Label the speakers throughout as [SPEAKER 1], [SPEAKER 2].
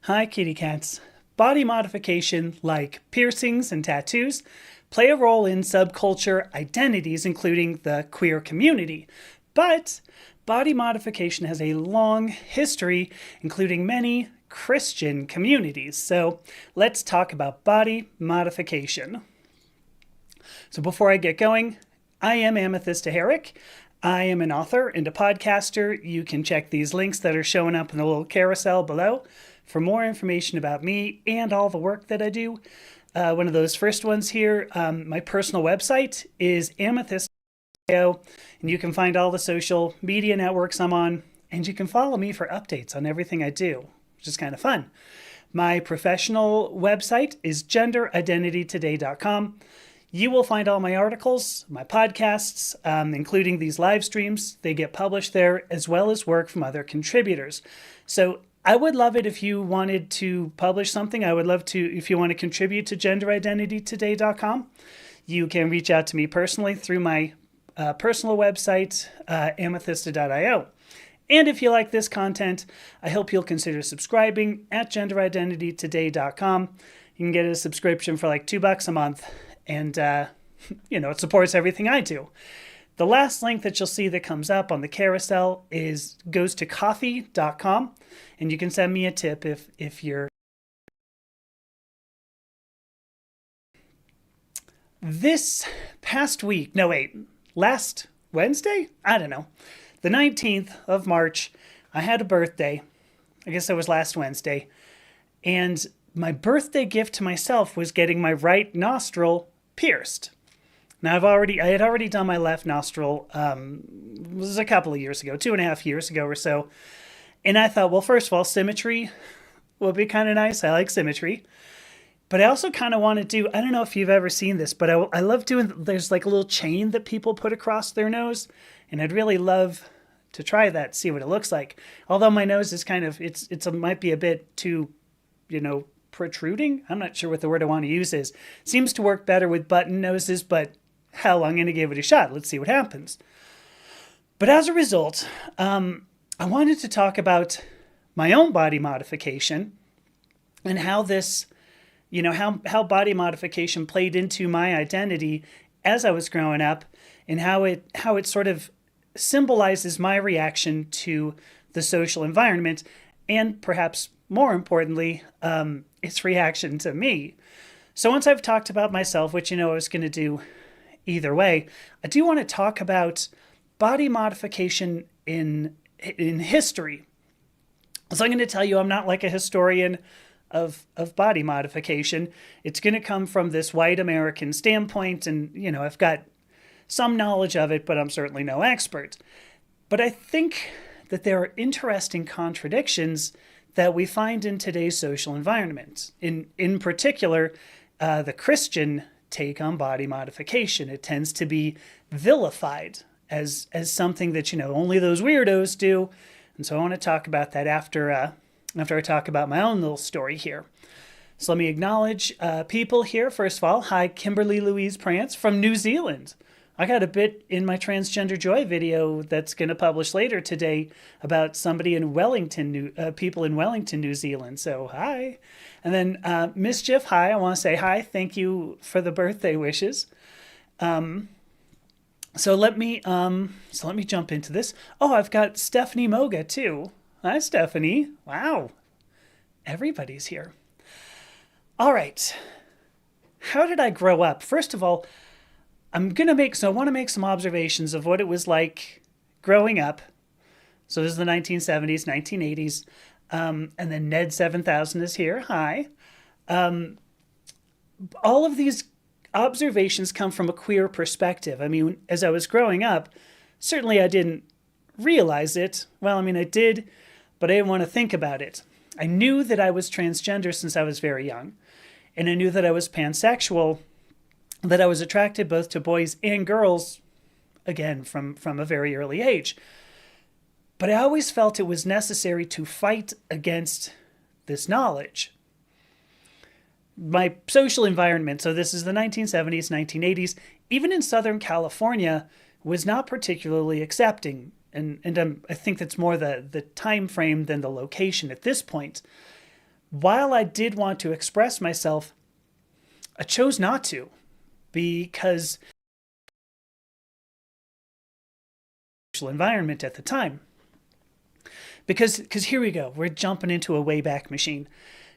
[SPEAKER 1] Hi, kitty cats. Body modification, like piercings and tattoos, play a role in subculture identities, including the queer community. But body modification has a long history, including many Christian communities. So let's talk about body modification. So before I get going, I am Amethyst Herrick. I am an author and a podcaster. You can check these links that are showing up in the little carousel below for more information about me and all the work that I do. One of those first ones here, my personal website is amethyst.io, and you can find all the social media networks I'm on, and you can follow me for updates on everything I do, which is kind of fun. My professional website is genderidentitytoday.com. You will find all my articles, my podcasts, including these live streams. They get published there, as well as work from other contributors. So I would love it if you wanted to publish something. I would love to, if you want to contribute to genderidentitytoday.com. You can reach out to me personally through my personal website, amethyst.io. And if you like this content, I hope you'll consider subscribing at genderidentitytoday.com. You can get a subscription for like $2 a month. And, it supports everything I do. The last link that you'll see that comes up on the carousel goes to coffee.com. And you can send me a tip if you're... Last Wednesday? I don't know. The 19th of March, I had a birthday. I guess that was last Wednesday. And my birthday gift to myself was getting my right nostril pierced. Now I had already done my left nostril. It was a couple of years ago, 2.5 years ago or so. And I thought, well, first of all, symmetry would be kind of nice. I like symmetry. But I also kind of want to do, I don't know if you've ever seen this, but I love doing, there's like a little chain that people put across their nose. And I'd really love to try that, see what it looks like. Although my nose is kind of, it might be a bit too, protruding. I'm not sure what the word I want to use is. Seems to work better with button noses, but hell, I'm going to give it a shot. Let's see what happens. But as a result, I wanted to talk about my own body modification and how this, how body modification played into my identity as I was growing up, and how it sort of symbolizes my reaction to the social environment, and perhaps more importantly, its reaction to me. So once I've talked about myself, which I was going to do either way, I do want to talk about body modification in history. So I'm going to tell you I'm not like a historian of body modification. It's going to come from this white American standpoint, and I've got some knowledge of it, but I'm certainly no expert. But I think that there are interesting contradictions that we find in today's social environment. In particular, the Christian take on body modification. It tends to be vilified as something that only those weirdos do. And so I want to talk about that after I talk about my own little story here. So let me acknowledge people here. First of all, hi, Kimberly Louise Prance from New Zealand. I got a bit in my Transgender Joy video that's going to publish later today about somebody in Wellington, people in Wellington, New Zealand. So hi. And then Mischief, hi. I want to say hi. Thank you for the birthday wishes. So let me jump into this. Oh, I've got Stephanie Moga too. Hi, Stephanie. Wow. Everybody's here. All right. How did I grow up? First of all, I want to make some observations of what it was like growing up. So this is the 1970s, 1980s. And then Ned 7000 is here. Hi. All of these observations come from a queer perspective. I mean, as I was growing up, certainly I didn't realize it. Well, I did, but I didn't want to think about it. I knew that I was transgender since I was very young. And I knew that I was pansexual, that I was attracted both to boys and girls, again, from a very early age. But I always felt it was necessary to fight against this knowledge. My social environment, so this is the 1970s, 1980s, even in Southern California, was not particularly accepting. And I think that's more the time frame than the location at this point. while I did want to express myself, I chose not to because environment at the time. Because here we go, we're jumping into a wayback machine.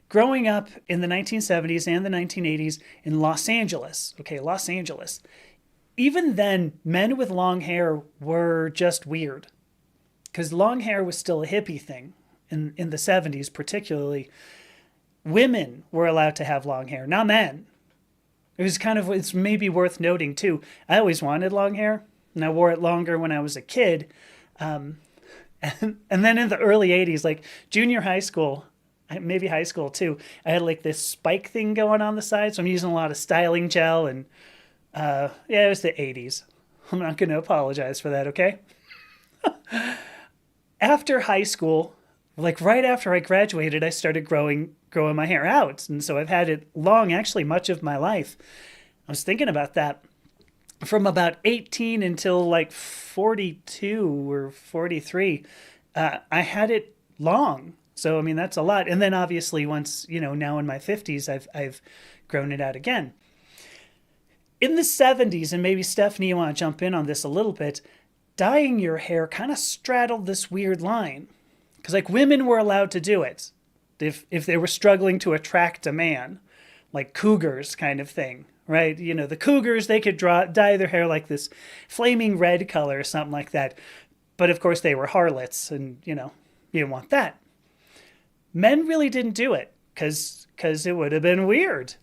[SPEAKER 1] Growing up in the 1970s and the 1980s in Los Angeles, okay, Los Angeles, even then, men with long hair were just weird because long hair was still a hippie thing in the 70s, particularly. Women were allowed to have long hair, not men. It's maybe worth noting too. I always wanted long hair and I wore it longer when I was a kid. And then in the early 80s, like junior high school, maybe high school too, I had like this spike thing going on the side. So I'm using a lot of styling gel and yeah, it was the 80s. I'm not going to apologize for that, okay? After high school, like right after I graduated, I started growing my hair out. And so I've had it long, actually, much of my life. I was thinking about that from about 18 until like 42 or 43. I had it long. So, I mean, that's a lot. And then obviously once, now in my 50s, I've grown it out again. In the 70s, and maybe Stephanie, you want to jump in on this a little bit, dyeing your hair kind of straddled this weird line. Because like women were allowed to do it if they were struggling to attract a man, like cougars kind of thing, right? The cougars, they could dye their hair like this flaming red color or something like that. But of course they were harlots and, you didn't want that. Men really didn't do it because it would have been weird.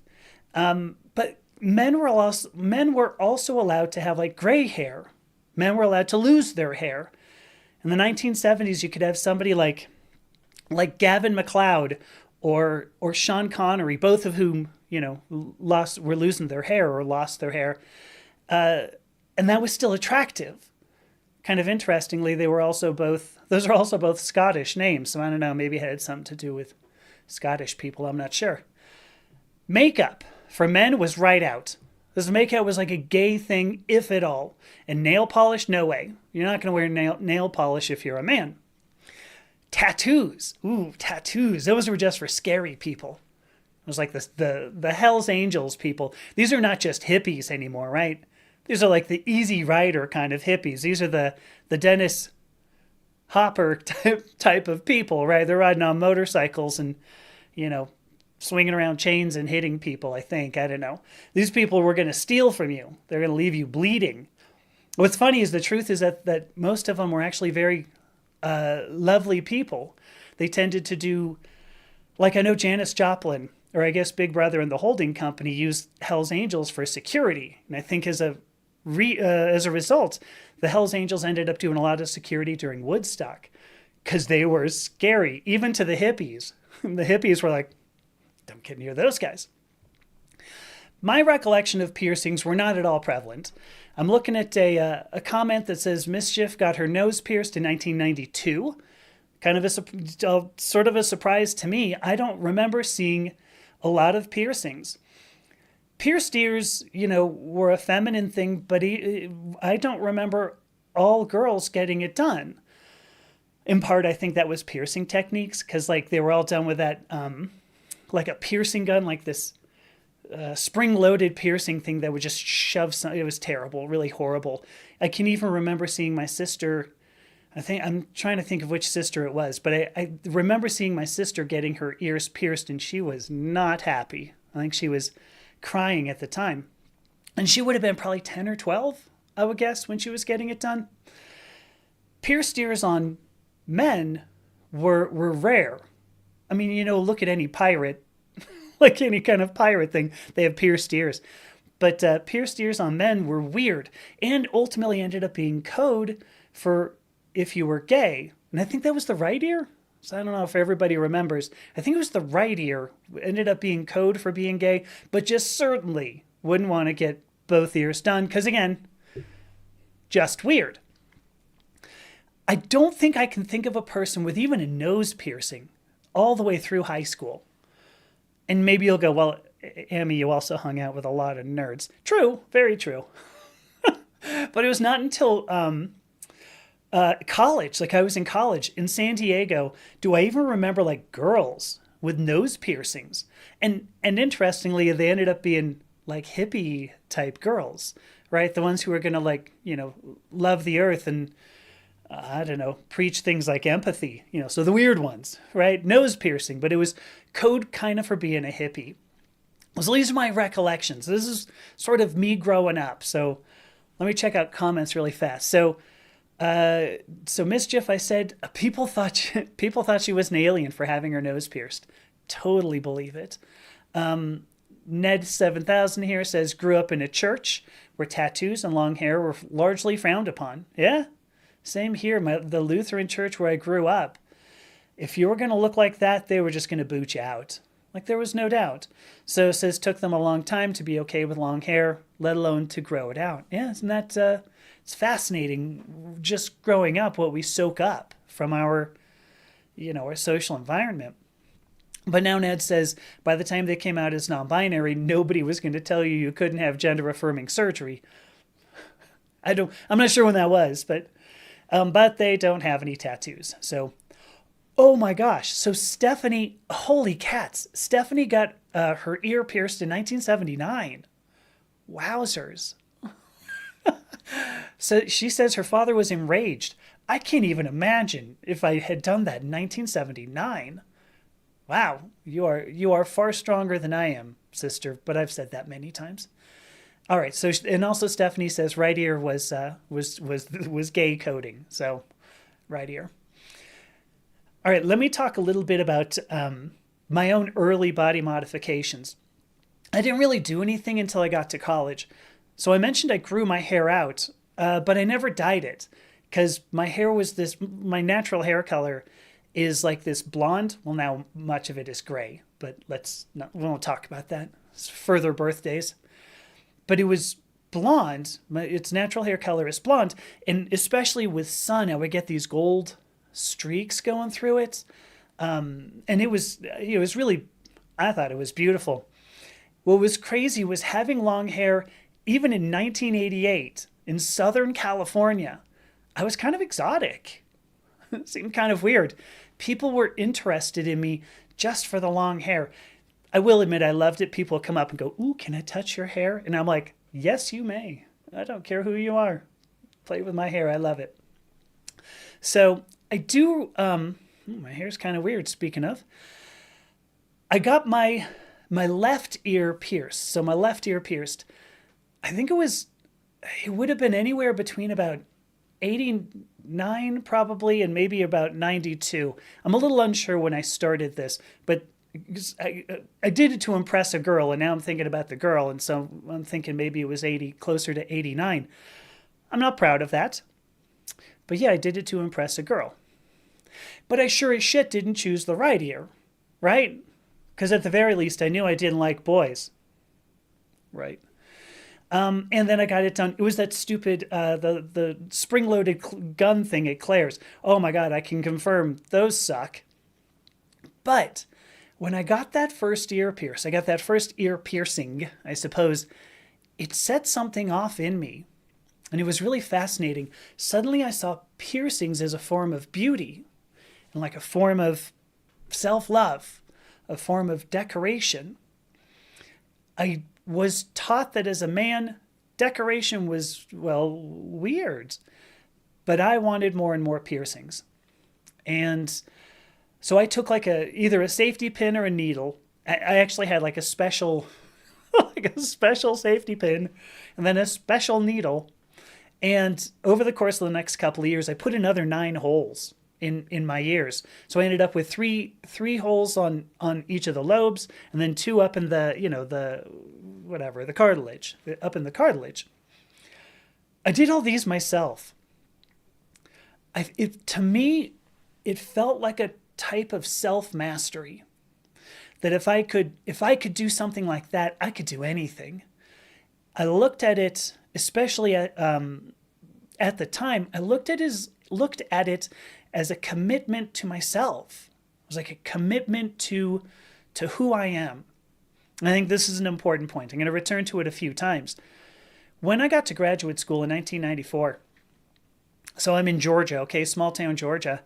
[SPEAKER 1] But men were also allowed to have like gray hair. Men were allowed to lose their hair. In the 1970s, you could have somebody like Gavin MacLeod or Sean Connery, both of whom were losing their hair or lost their hair, and that was still attractive. Kind of interestingly, those are also both Scottish names, so I don't know, maybe it had something to do with Scottish people. I'm not sure. Makeup for men was right out. This makeup was like a gay thing, if at all. And nail polish, no way. You're not going to wear nail polish if you're a man. Tattoos. Ooh, tattoos. Those were just for scary people. It was like the Hells Angels people. These are not just hippies anymore, right? These are like the Easy Rider kind of hippies. These are the Dennis Hopper type of people, right? They're riding on motorcycles and, swinging around chains and hitting people, I think. I don't know. These people were going to steal from you. They're going to leave you bleeding. What's funny is the truth is that most of them were actually very lovely people. They tended to do, like I know Janis Joplin, or I guess Big Brother and the holding company used Hell's Angels for security. And I think as a result, the Hell's Angels ended up doing a lot of security during Woodstock because they were scary, even to the hippies. The hippies were like, don't get near those guys. My recollection of piercings were not at all prevalent. I'm looking at a comment that says Mischief got her nose pierced in 1992. Kind of sort of a surprise to me. I don't remember seeing a lot of piercings. Pierced ears, were a feminine thing, but I don't remember all girls getting it done. In part, I think that was piercing techniques because like they were all done with that like a piercing gun, like this spring-loaded piercing thing that would just shove some. It was terrible, really horrible. I can even remember seeing my sister. I'm trying to think of which sister it was, but I remember seeing my sister getting her ears pierced, and she was not happy. I think she was crying at the time, and she would have been probably 10 or 12, I would guess, when she was getting it done. Pierced ears on men were rare. I mean, look at any pirate, like any kind of pirate thing, they have pierced ears. But pierced ears on men were weird and ultimately ended up being code for if you were gay. And I think that was the right ear. So I don't know if everybody remembers. I think it was the right ear ended up being code for being gay, but just certainly wouldn't want to get both ears done because, again, just weird. I don't think I can think of a person with even a nose piercing all the way through high school. And maybe you'll go, well, Amy, you also hung out with a lot of nerds. True, very true. But it was not until college, like I was in college in San Diego, do I even remember like girls with nose piercings. And interestingly, they ended up being like hippie type girls, right? The ones who were going to like, love the earth and I don't know, preach things like empathy, so the weird ones, right? Nose piercing, but it was code kind of for being a hippie. So these are my recollections. This is sort of me growing up. So let me check out comments really fast. So Mischief, I said, people thought she was an alien for having her nose pierced. Totally believe it. Ned 7000 here says, grew up in a church where tattoos and long hair were largely frowned upon. Yeah, same here. The Lutheran church where I grew up. If you were going to look like that, they were just going to boot you out. Like there was no doubt. So it says took them a long time to be okay with long hair, let alone to grow it out. Yeah, isn't that it's fascinating just growing up what we soak up from our our social environment. But now Ned says by the time they came out as non-binary, nobody was going to tell you couldn't have gender-affirming surgery. I'm not sure when that was, but they don't have any tattoos. So oh my gosh. So Stephanie, holy cats. Stephanie got her ear pierced in 1979. Wowzers. So she says her father was enraged. I can't even imagine if I had done that in 1979. Wow. You are far stronger than I am, sister, but I've said that many times. All right. So, and also Stephanie says right ear was gay coding. So right ear. All right, let me talk a little bit about my own early body modifications. I didn't really do anything until I got to college. So I mentioned I grew my hair out, but I never dyed it because my hair was my natural hair color is like this blonde. Well, now much of it is gray, but we won't talk about that. It's further birthdays. But it was blonde. Its natural hair color is blonde. And especially with sun, I would get these gold streaks going through it. And it was really, I thought it was beautiful. What was crazy was having long hair, even in 1988 in Southern California. I was kind of exotic. It seemed kind of weird. People were interested in me just for the long hair. I will admit I loved it. People would come up and go, ooh, can I touch your hair? And I'm like, yes, you may. I don't care who you are. Play with my hair. I love it. So I do, my hair's kind of weird, speaking of. I got my left ear pierced. So my left ear pierced. I think it would have been anywhere between about 89 probably and maybe about 92. I'm a little unsure when I started this, but I did it to impress a girl, and now I'm thinking about the girl, and so I'm thinking maybe it was closer to 89. I'm not proud of that. But yeah, I did it to impress a girl. But I sure as shit didn't choose the right ear, right? Because at the very least, I knew I didn't like boys. Right. And then I got it done. It was that stupid, the spring-loaded gun thing at Claire's. Oh my God, I can confirm those suck. But when I got that first ear piercing, I suppose, it set something off in me. And it was really fascinating. Suddenly I saw piercings as a form of beauty and like a form of self-love, a form of decoration. I was taught that as a man, decoration was, well, weird. But I wanted more and more piercings. And so I took either a safety pin or a needle. I actually had like a special safety pin and then a special needle. And over the course of the next couple of years, I put another 9 holes in my ears. So I ended up with three holes on each of the lobes, and then 2 up in the cartilage, up in the cartilage. I did all these myself. To me, it felt like a type of self-mastery. That if I could do something like that, I could do anything. I looked at it, especially at the time, I looked at it as a commitment to myself. It was like a commitment to who I am. And I think this is an important point. I'm going to return to it a few times. When I got to graduate school in 1994, so I'm in Georgia, okay, small town Georgia,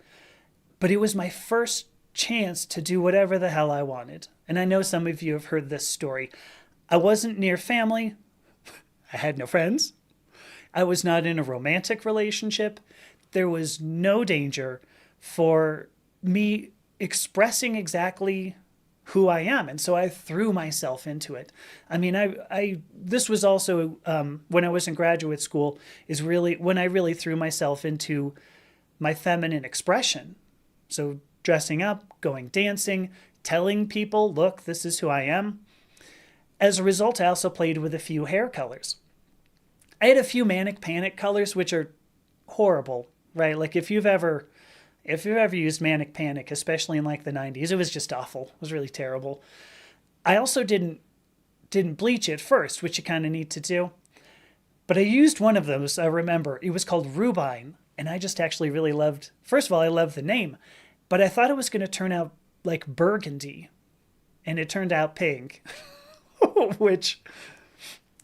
[SPEAKER 1] but it was my first chance to do whatever the hell I wanted. And I know some of you have heard this story. I wasn't near family. I had no friends. I was not in a romantic relationship. There was no danger for me expressing exactly who I am. And so I threw myself into it. I mean, this was also when I was in graduate school, is really when I really threw myself into my feminine expression. So dressing up, going dancing, telling people, look, this is who I am. As a result, I also played with a few hair colors. I had a few manic panic colors, which are horrible, right? Like if you've ever used manic panic, especially in like the 90s, it was just awful. It was really terrible. I also didn't bleach it first, which you kind of need to do. But I used one of those, I remember. It was called Rubine, and I just actually really loved, first of all, I loved the name, but I thought it was going to turn out like burgundy, and it turned out pink, which,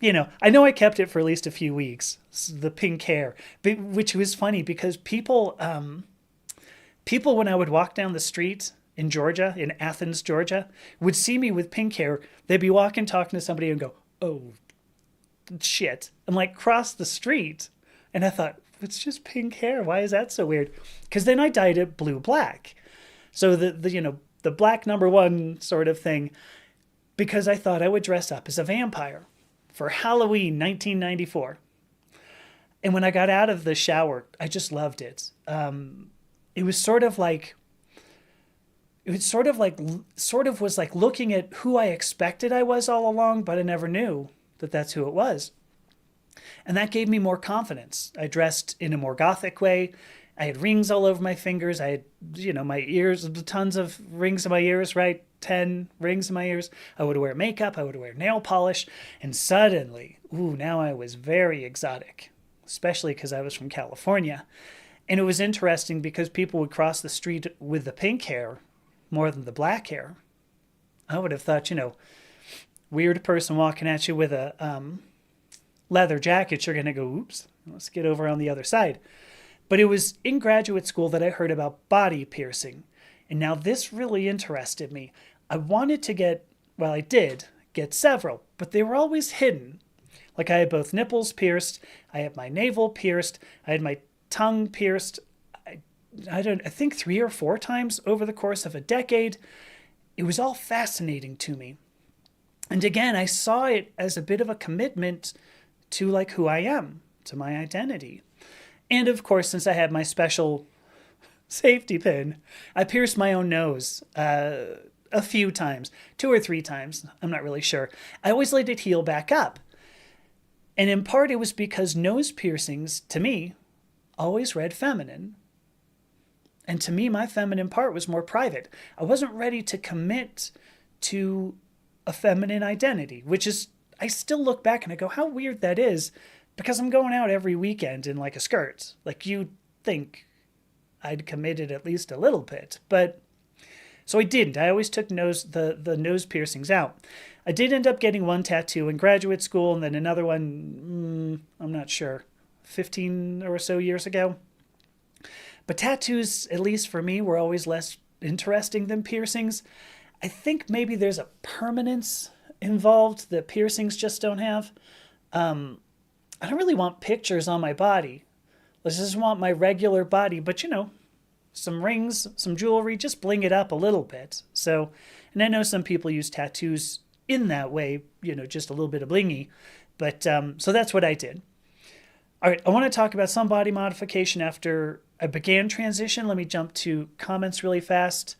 [SPEAKER 1] you know I kept it for at least a few weeks, the pink hair, which was funny because people when I would walk down the street in Georgia, in Athens, Georgia, would see me with pink hair. They'd be walking, talking to somebody and go, oh, shit. And like cross the street. And I thought, it's just pink hair. Why is that so weird? Because then I dyed it blue-black. So the black number one sort of thing, because I thought I would dress up as a vampire for Halloween 1994. And when I got out of the shower, I just loved it. It was sort of was like looking at who I expected I was all along, but I never knew that that's who it was. And that gave me more confidence. I dressed in a more gothic way. I had rings all over my fingers. I had, my ears, tons of rings in my ears, right? 10 rings in my ears. I would wear makeup. I would wear nail polish. And suddenly, now I was very exotic, especially because I was from California. And it was interesting because people would cross the street with the pink hair more than the black hair. I would have thought, weird person walking at you with a leather jacket, you're going to go, oops, let's get over on the other side. But it was in graduate school that I heard about body piercing. And now this really interested me. I wanted to I did get several, but they were always hidden. Like I had both nipples pierced, I had my navel pierced, I had my tongue pierced, I think 3 or 4 times over the course of a decade. It was all fascinating to me. And again, I saw it as a bit of a commitment to like who I am, to my identity. And of course, since I had my special safety pin, I pierced my own nose a few times, 2 or 3 times. I'm not really sure. I always let it heal back up. And in part, it was because nose piercings, to me, always read feminine. And to me, my feminine part was more private. I wasn't ready to commit to a feminine identity, which is, I still look back and I go, how weird that is, because I'm going out every weekend in like a skirt. Like you'd think I'd committed at least a little bit, but so I didn't. I always took the nose piercings out. I did end up getting one tattoo in graduate school and then another one, I'm not sure, 15 or so years ago. But tattoos, at least for me, were always less interesting than piercings. I think maybe there's a permanence involved that piercings just don't have. I don't really want pictures on my body. I just want my regular body, but some rings, some jewelry, just bling it up a little bit. So, and I know some people use tattoos in that way, just a little bit of blingy. But so that's what I did. All right, I want to talk about some body modification after I began transition. Let me jump to comments really fast.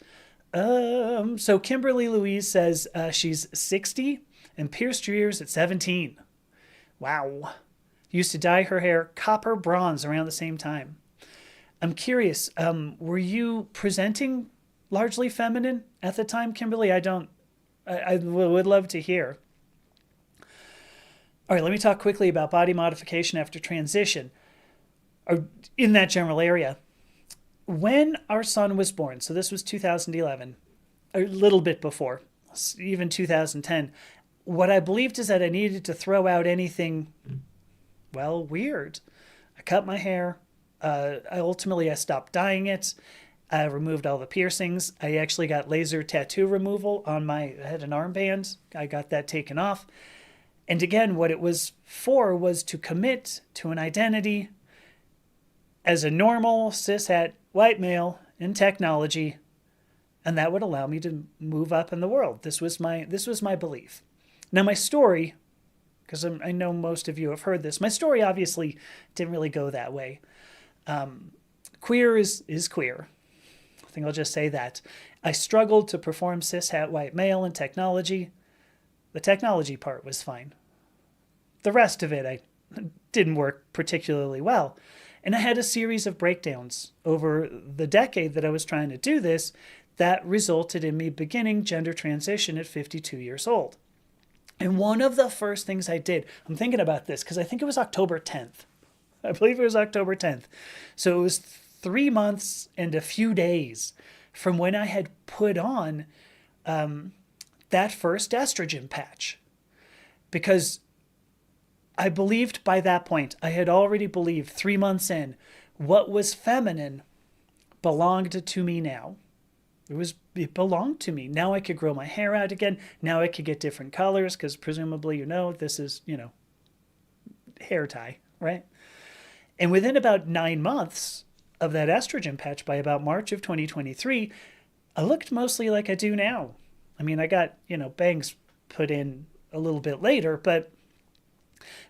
[SPEAKER 1] So Kimberly Louise says she's 60 and pierced her ears at 17. Wow. Used to dye her hair copper bronze around the same time. I'm curious, were you presenting largely feminine at the time, Kimberly? I would love to hear. All right, let me talk quickly about body modification after transition, or in that general area. When our son was born, so this was 2011, a little bit before, even 2010, what I believed is that I needed to throw out anything, weird. I cut my hair. I stopped dyeing it. I removed all the piercings. I actually got laser tattoo removal on my head and armband. I got that taken off. And again, what it was for was to commit to an identity as a normal cishet white male in technology, and that would allow me to move up in the world. This was my belief. Now my story, because I know most of you have heard this, my story obviously didn't really go that way. Queer is queer. I think I'll just say that. I struggled to perform cishet white male in technology. The technology part was fine. The rest of it, I didn't work particularly well. And I had a series of breakdowns over the decade that I was trying to do this that resulted in me beginning gender transition at 52 years old. And one of the first things I did, I'm thinking about this because I think it was October 10th. I believe it was October 10th. So it was 3 months and a few days from when I had put on that first estrogen patch. Because I believed by that point, I had already believed 3 months in, what was feminine belonged to me now. It belonged to me. Now I could grow my hair out again. Now I could get different colors because presumably, this is, hair tie, right? And within about 9 months of that estrogen patch, by about March of 2023, I looked mostly like I do now. I mean, I got, bangs put in a little bit later, but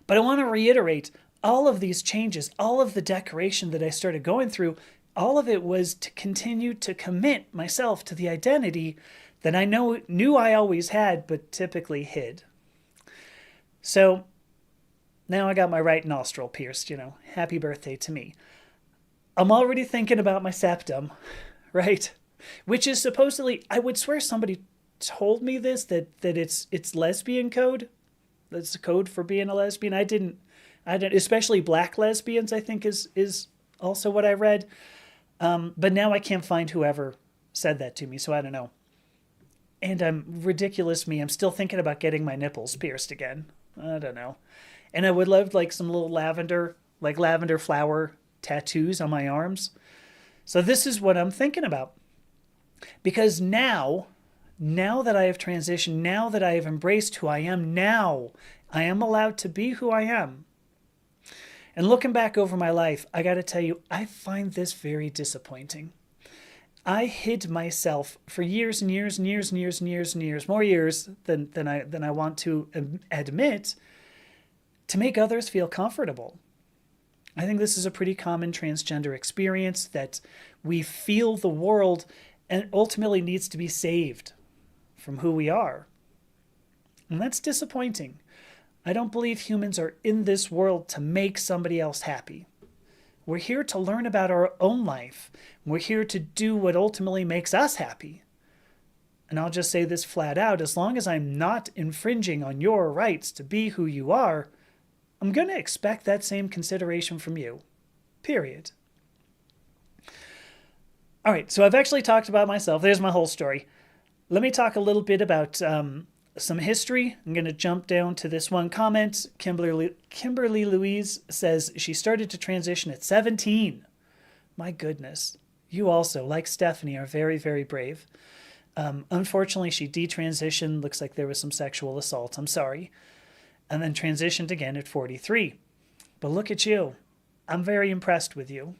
[SPEAKER 1] I want to reiterate all of these changes, all of the decoration that I started going through, all of it was to continue to commit myself to the identity that I knew I always had, but typically hid. So now I got my right nostril pierced, happy birthday to me. I'm already thinking about my septum, right? Which is supposedly, I would swear somebody told me this, that it's lesbian code. That's the code for being a lesbian. I didn't, especially black lesbians, I think is also what I read. But now I can't find whoever said that to me, so I don't know. And I'm ridiculous me. I'm still thinking about getting my nipples pierced again. I don't know. And I would love some little lavender flower tattoos on my arms. So this is what I'm thinking about. Because now that I have transitioned, now that I have embraced who I am, now I am allowed to be who I am. And looking back over my life, I got to tell you, I find this very disappointing. I hid myself for years and years and years and years and years and years, more years than I want to admit, to make others feel comfortable. I think this is a pretty common transgender experience, that we feel the world and ultimately needs to be saved from who we are. And that's disappointing. I don't believe humans are in this world to make somebody else happy. We're here to learn about our own life. We're here to do what ultimately makes us happy. And I'll just say this flat out, as long as I'm not infringing on your rights to be who you are, I'm going to expect that same consideration from you. Period. All right, so I've actually talked about myself. There's my whole story. Let me talk a little bit about some history. I'm going to jump down to this one comment. Kimberly Louise says she started to transition at 17. My goodness. You also, like Stephanie, are very, very brave. Unfortunately, she detransitioned. Looks like there was some sexual assault. I'm sorry. And then transitioned again at 43. But look at you. I'm very impressed with you.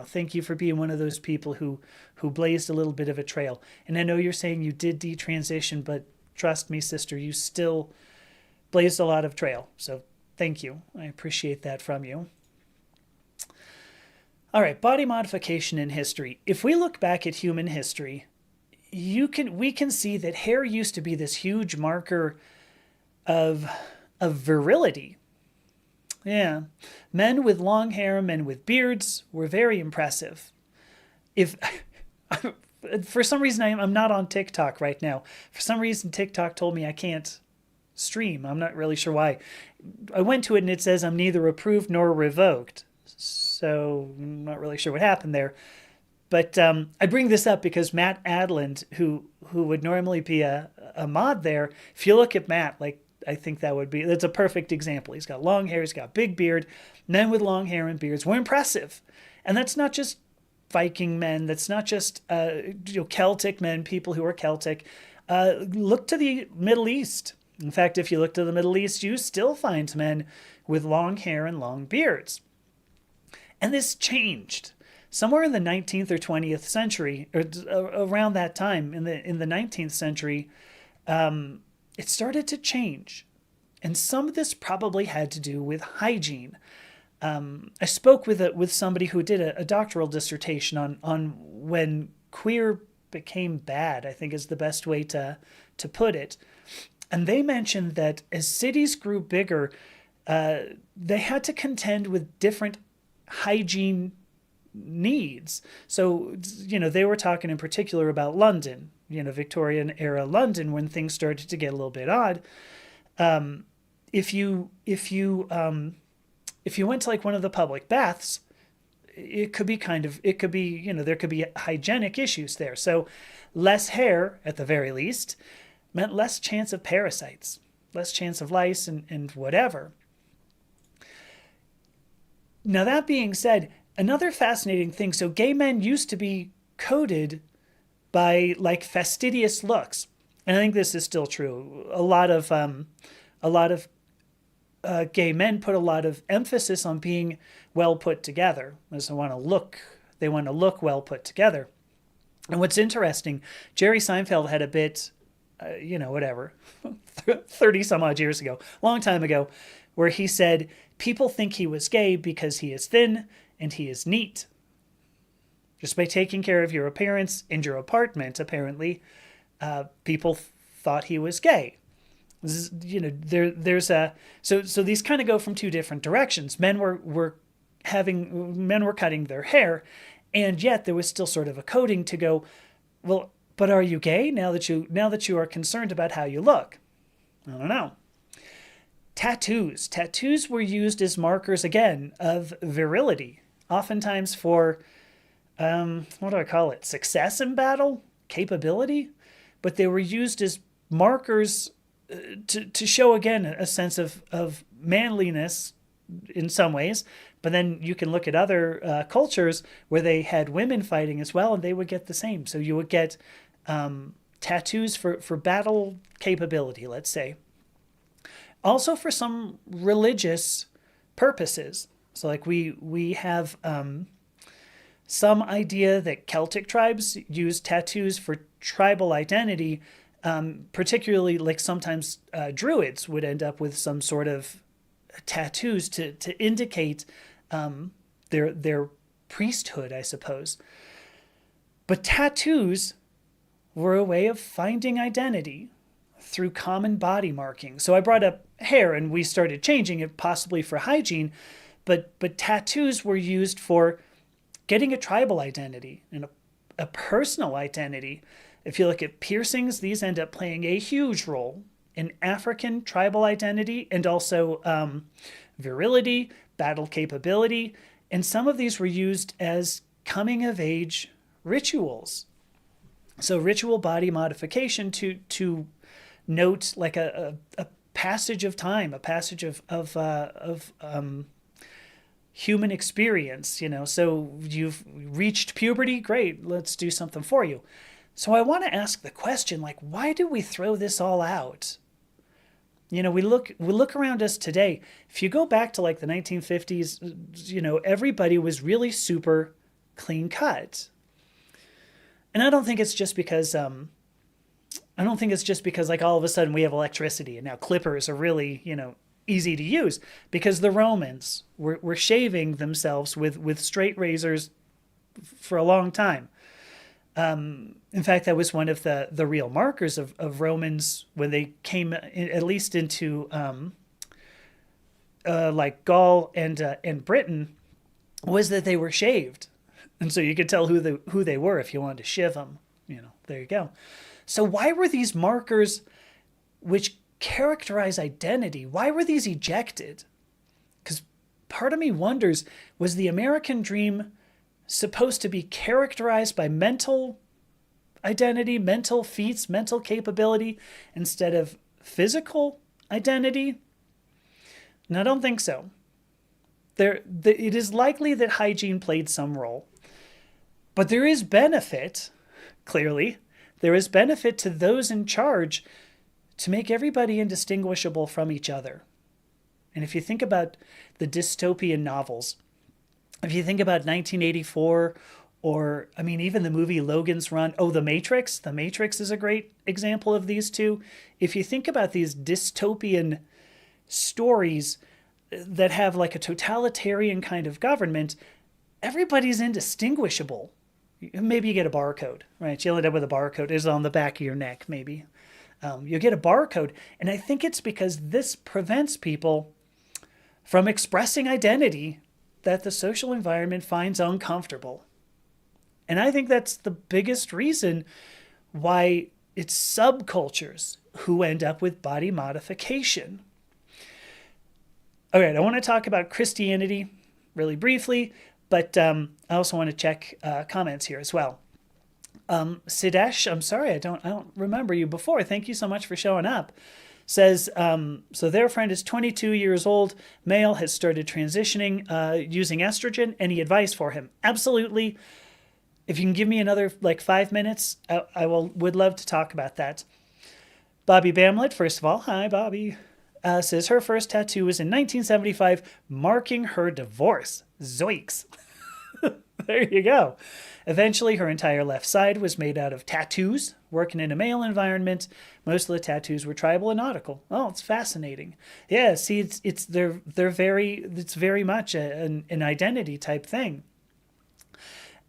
[SPEAKER 1] Thank you for being one of those people who blazed a little bit of a trail. And I know you're saying you did detransition, but trust me, sister, you still blazed a lot of trail. So thank you. I appreciate that from you. All right, body modification in history. If we look back at human history, we can see that hair used to be this huge marker of virility. Yeah. Men with long hair, men with beards were very impressive. For some reason, I'm not on TikTok right now. For some reason, TikTok told me I can't stream. I'm not really sure why. I went to it and it says I'm neither approved nor revoked. So I'm not really sure what happened there. But I bring this up because Matt Adland, who would normally be a mod there, if you look at Matt, I think that's a perfect example. He's got long hair, he's got big beard. Men with long hair and beards were impressive. And that's not just Viking men, that's not just Celtic men, people who are Celtic. Look to the Middle East. In fact, if you look to the Middle East, you still find men with long hair and long beards. And this changed somewhere in the 19th or 20th century, or around that time in the 19th century. It started to change. And some of this probably had to do with hygiene. I spoke with somebody who did a doctoral dissertation on when queer became bad, I think is the best way to put it. And they mentioned that as cities grew bigger, they had to contend with different hygiene needs. So, they were talking in particular about London, Victorian era London, when things started to get a little bit odd. If you went to like one of the public baths, there could be hygienic issues there. So less hair, at the very least, meant less chance of parasites, less chance of lice and whatever. Now, that being said, another fascinating thing, so gay men used to be coded by like fastidious looks. And I think this is still true. A lot of gay men put a lot of emphasis on being well put together, as they want to look well put together. And what's interesting, Jerry Seinfeld had a bit, 30 some odd years ago, long time ago, where he said, people think he was gay because he is thin and he is neat. Just by taking care of your appearance and your apartment, apparently, people thought he was gay. So these kind of go from two different directions. Men were cutting their hair, and yet there was still sort of a coding to go, well, but are you gay now that you are concerned about how you look? I don't know. Tattoos. Tattoos were used as markers, again, of virility, oftentimes for, what do I call it? Success in battle? Capability? But they were used as markers to show, again, a sense of manliness in some ways. But then you can look at other cultures where they had women fighting as well, and they would get the same. So you would get tattoos for battle capability, let's say. Also for some religious purposes. So like we have some idea that Celtic tribes use tattoos for tribal identity, particularly like sometimes Druids would end up with some sort of tattoos to indicate their priesthood, I suppose. But tattoos were a way of finding identity through common body marking. So I brought up hair, and we started changing it possibly for hygiene, but tattoos were used for getting a tribal identity and a personal identity. If you look at piercings, these end up playing a huge role in African tribal identity and also virility, battle capability, and some of these were used as coming-of-age rituals. So ritual body modification to note like a passage of time, a passage of human experience, So you've reached puberty, great, let's do something for you. So I want to ask the question, like, why do we throw this all out? We look around us today. If you go back to like the 1950s, everybody was really super clean cut. And I don't think it's just because like all of a sudden we have electricity and now clippers are really, easy to use, because the Romans were shaving themselves with straight razors for a long time. In fact, that was one of the real markers of Romans when they came at least into like Gaul and Britain, was that they were shaved. And so you could tell who they were if you wanted to shiv them. There you go. So why were these markers which characterize identity, why were these ejected? Because part of me wonders, was the American dream supposed to be characterized by mental identity, mental feats, mental capability, instead of physical identity? And I don't think so. It is likely that hygiene played some role. But there is benefit, clearly. There is benefit to those in charge to make everybody indistinguishable from each other. And if you think about the dystopian novels, if you think about 1984, or, I mean, even the movie Logan's Run, The Matrix. The Matrix is a great example of these two. If you think about these dystopian stories that have like a totalitarian kind of government, everybody's indistinguishable. Maybe you get a barcode, right? You'll end up with a barcode. It's on the back of your neck, maybe. You get a barcode. And I think it's because this prevents people from expressing identity that the social environment finds uncomfortable. And I think that's the biggest reason why it's subcultures who end up with body modification. All right, I want to talk about Christianity really briefly, but I also want to check comments here as well. Sidesh, I'm sorry, I don't remember you before. Thank you so much for showing up. Says, so their friend is 22 years old, male, has started transitioning using estrogen. Any advice for him? Absolutely. If you can give me another 5 minutes, I would love to talk about that. Bobby Bamlett, first of all, hi Bobby, says her first tattoo was in 1975, marking her divorce. Zoinks. There you go. Eventually, her entire left side was made out of tattoos. Working in a male environment, most of the tattoos were tribal and nautical. Oh, it's fascinating. Yeah, see, it's very much an identity type thing.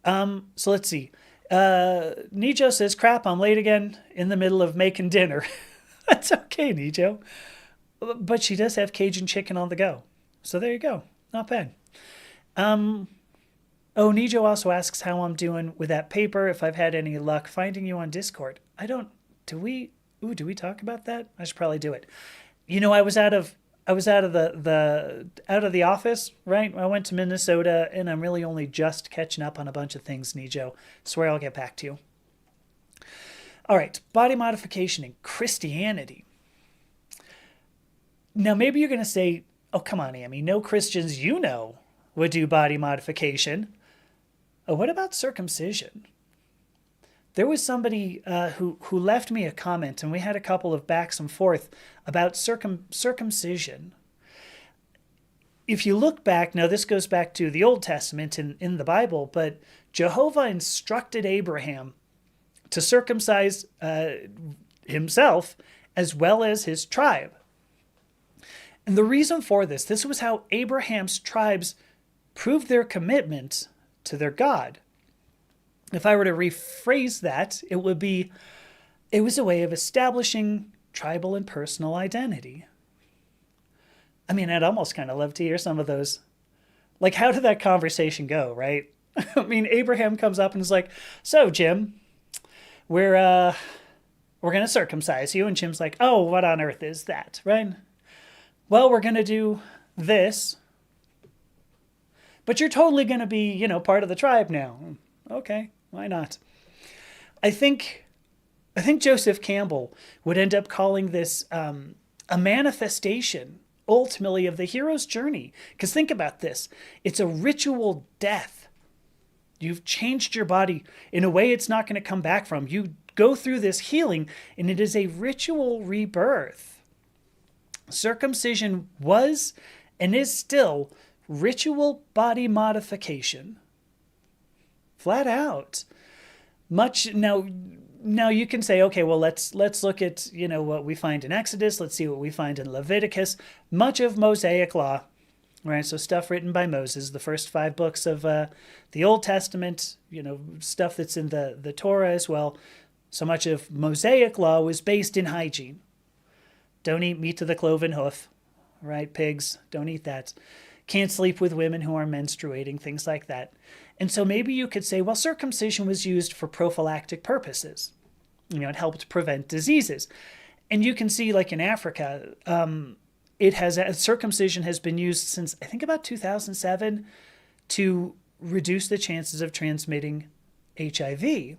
[SPEAKER 1] So let's see. Nijo says, crap, I'm late again in the middle of making dinner. That's okay, Nijo. But she does have Cajun chicken on the go. So there you go. Not bad. Nijo also asks how I'm doing with that paper, if I've had any luck finding you on Discord. Do we talk about that? I should probably do it. I was out of the office, right? I went to Minnesota, and I'm really only just catching up on a bunch of things, Nijo. Swear I'll get back to you. All right, body modification in Christianity. Now, maybe you're going to say, oh, come on, Amy, no Christians would do body modification. What about circumcision? There was somebody who left me a comment, and we had a couple of backs and forth about circumcision. If you look back, now this goes back to the Old Testament in the Bible, but Jehovah instructed Abraham to circumcise himself as well as his tribe. And the reason for this was how Abraham's tribes proved their commitment to their God. If I were to rephrase that, it was a way of establishing tribal and personal identity. I mean, I'd almost kind of love to hear some of those. Like, how did that conversation go, right? I mean, Abraham comes up and is like, so, Jim, we're going to circumcise you. And Jim's like, oh, what on earth is that, right? Well, we're going to do this. But you're totally going to be, part of the tribe now. Okay, why not? I think Joseph Campbell would end up calling this a manifestation, ultimately, of the hero's journey. Because think about this. It's a ritual death. You've changed your body in a way it's not going to come back from. You go through this healing, and it is a ritual rebirth. Circumcision was and is still ritual body modification. Flat out. Much now you can say, okay, well, let's look at, what we find in Exodus. Let's see what we find in Leviticus. Much of Mosaic law, right? So stuff written by Moses, the first 5 books of the Old Testament, stuff that's in the Torah as well. So much of Mosaic law was based in hygiene. Don't eat meat of the cloven hoof, right? Pigs, don't eat that. Can't sleep with women who are menstruating, things like that. And so maybe you could say, well, circumcision was used for prophylactic purposes. It helped prevent diseases. And you can see, like in Africa, circumcision has been used since, I think, about 2007 to reduce the chances of transmitting HIV.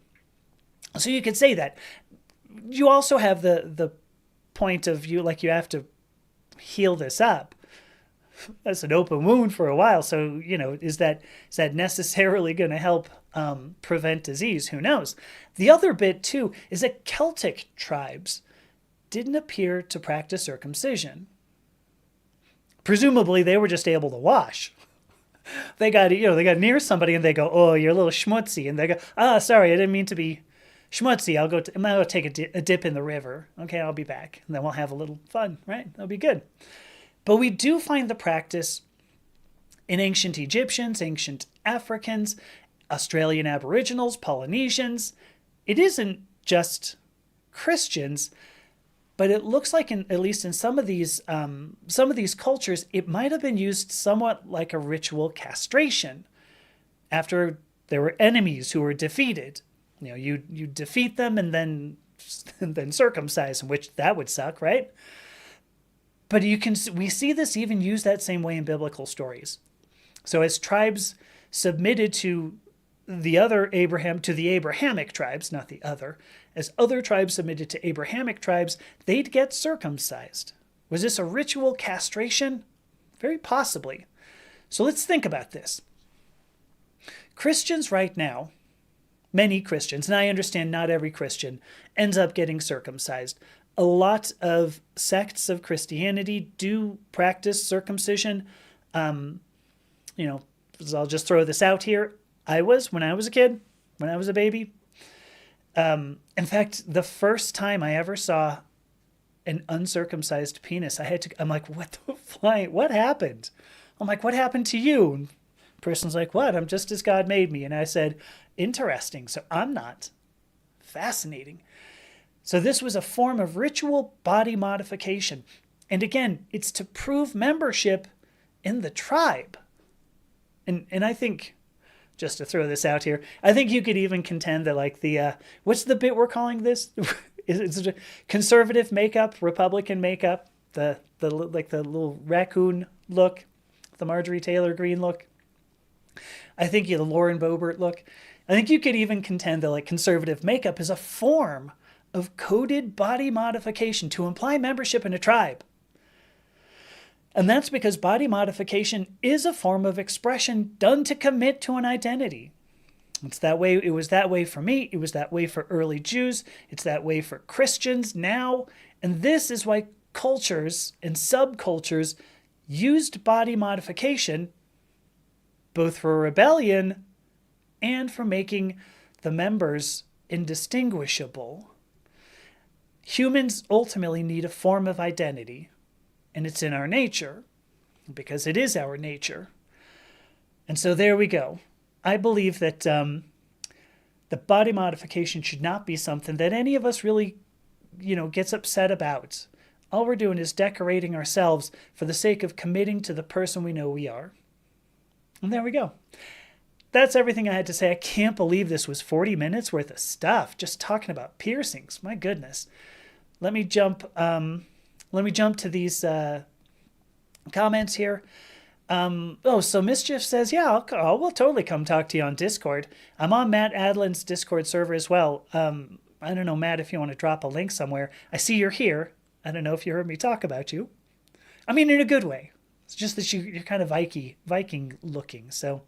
[SPEAKER 1] So you could say that. You also have the point of view, like, you have to heal this up. that's an open wound for a while. So, is that necessarily going to help prevent disease? Who knows? The other bit, too, is that Celtic tribes didn't appear to practice circumcision. Presumably, they were just able to wash. They got near somebody and they go, "Oh, you're a little schmutzy," and they go, "Ah, sorry, I didn't mean to be schmutzy. I'm going to take a dip in the river. Okay, I'll be back, and then we'll have a little fun, right? That'll be good." But we do find the practice in ancient Egyptians, ancient Africans, Australian Aboriginals, Polynesians. It isn't just Christians, but it looks like, at least in some of these cultures, it might have been used somewhat like a ritual castration. After there were enemies who were defeated, you defeat them and then circumcise them, which that would suck, right? But we see this even used that same way in biblical stories. So as tribes submitted to the Abrahamic tribes, not the other, as other tribes submitted to Abrahamic tribes, they'd get circumcised. Was this a ritual castration? Very possibly. So let's think about this. Christians right now, many Christians, and I understand not every Christian, ends up getting circumcised. A lot of sects of Christianity do practice circumcision. I'll just throw this out here. When I was a kid, when I was a baby. In fact, the first time I ever saw an uncircumcised penis, I'm like, what the fly? What happened? I'm like, what happened to you? And the person's like, what? I'm just as God made me. And I said, interesting. So I'm not. Fascinating. So this was a form of ritual body modification. And again, it's to prove membership in the tribe. And I think, just to throw this out here, I think you could even contend that like what's the bit we're calling this? Is it conservative makeup, Republican makeup, the little raccoon look, the Marjorie Taylor Greene look? I think the Lauren Boebert look. I think you could even contend that like conservative makeup is a form of coded body modification to imply membership in a tribe. And that's because body modification is a form of expression done to commit to an identity. It's that way. It was that way for me. It was that way for early Jews. It's that way for Christians now. And this is why cultures and subcultures used body modification both for rebellion and for making the members indistinguishable. Humans ultimately need a form of identity, and it's in our nature, because it is our nature. And so there we go. I believe that the body modification should not be something that any of us really, gets upset about. All we're doing is decorating ourselves for the sake of committing to the person we know we are. And there we go. That's everything I had to say. I can't believe this was 40 minutes worth of stuff, just talking about piercings. My goodness. Let me jump to these comments here. So Mischief says, yeah, we'll totally come talk to you on Discord. I'm on Matt Adlin's Discord server as well. I don't know, Matt, if you want to drop a link somewhere. I see you're here. I don't know if you heard me talk about you. I mean, in a good way. It's just that you're kind of Viking looking. So,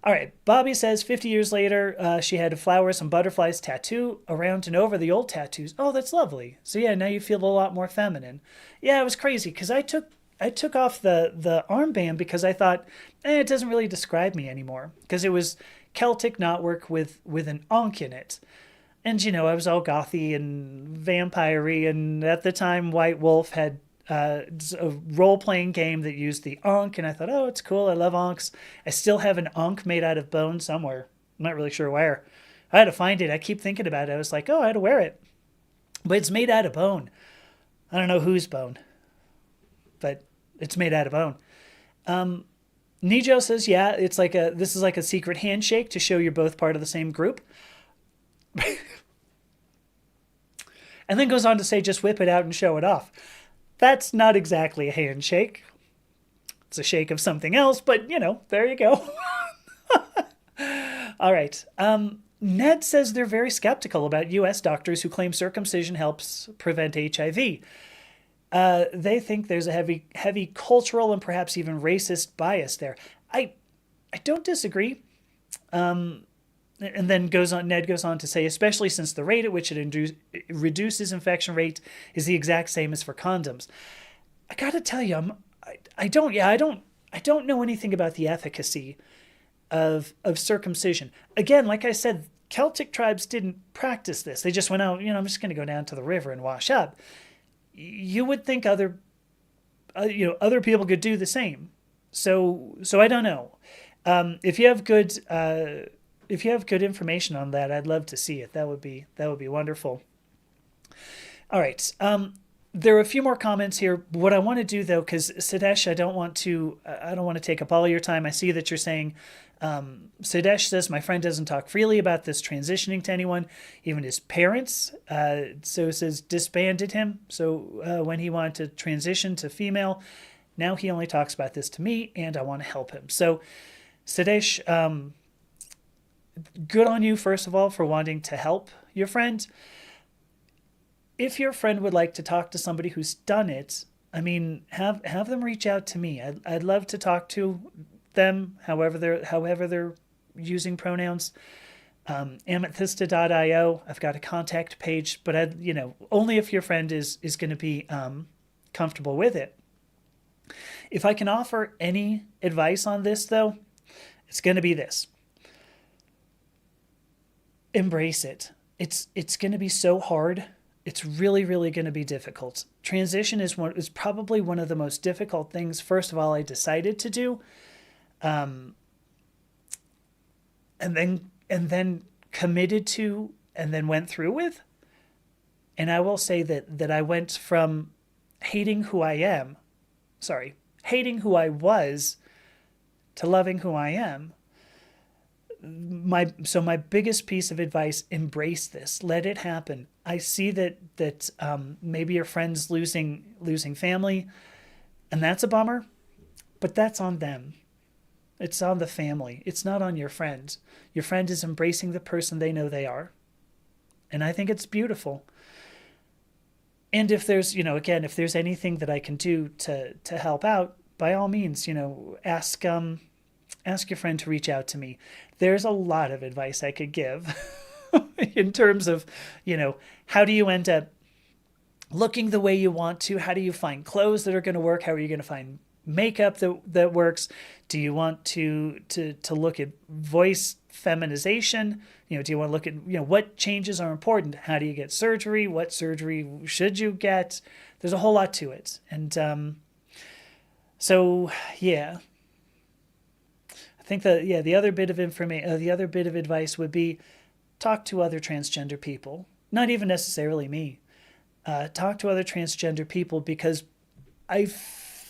[SPEAKER 1] all right. Bobby says 50 years later, she had flowers and butterflies tattoo around and over the old tattoos. Oh, that's lovely. So yeah, now you feel a lot more feminine. Yeah, it was crazy because I took off the armband because I thought, it doesn't really describe me anymore, because it was Celtic knotwork with an ankh in it. And, I was all gothy and vampire-y, and at the time White Wolf had a role-playing game that used the ankh, and I thought, oh, it's cool, I love ankhs. I still have an ankh made out of bone somewhere. I'm not really sure where. I had to find it. I keep thinking about it. I was like, oh, I had to wear it. But it's made out of bone. I don't know whose bone, but it's made out of bone. Nijo says, yeah, this is like a secret handshake to show you're both part of the same group. And then goes on to say, just whip it out and show it off. That's not exactly a handshake. It's a shake of something else, but, there you go. All right. Ned says they're very skeptical about U.S. doctors who claim circumcision helps prevent HIV. They think there's a heavy cultural and perhaps even racist bias there. I, I don't disagree. And then Ned goes on to say, especially since the rate at which it reduces infection rate is the exact same as for condoms. I gotta tell you, I don't know anything about the efficacy of circumcision. Again, like I said, Celtic tribes didn't practice this. They just went out, I'm just going to go down to the river and wash up. You would think other people could do the same. So I don't know. If you have good information on that, I'd love to see it. That would be wonderful. All right. There are a few more comments here. What I want to do though, because Sadesh, I don't want to take up all your time. I see that you're saying, Sadesh says, my friend doesn't talk freely about this transitioning to anyone, even his parents. So it says disbanded him. So when he wanted to transition to female, now he only talks about this to me, and I want to help him. So Sadesh, good on you, first of all, for wanting to help your friend. If your friend would like to talk to somebody who's done it, I mean, have them reach out to me. I'd love to talk to them, however they're using pronouns. Amethysta.io. I've got a contact page, but only if your friend is going to be comfortable with it. If I can offer any advice on this, though, it's going to be this: embrace it. It's going to be so hard. It's really, really going to be difficult. Transition is probably one of the most difficult things, first of all, I decided to do. And then committed to, and then went through with. And I will say that I went from hating who I was, to loving who I am. My biggest piece of advice: embrace this, let it happen. I see that maybe your friend's losing family, and that's a bummer, but that's on them. It's on the family. It's not on your friend. Your friend is embracing the person they know they are. And I think it's beautiful. And if there's, again, if there's anything that I can do to help out, by all means, ask your friend to reach out to me. There's a lot of advice I could give in terms of, how do you end up looking the way you want to? How do you find clothes that are going to work? How are you going to find makeup that works? Do you want to look at voice feminization? Do you want to look at what changes are important? How do you get surgery? What surgery should you get? There's a whole lot to it, and so yeah, I think the other bit of advice would be talk to other transgender people. Not even necessarily me. Talk to other transgender people, because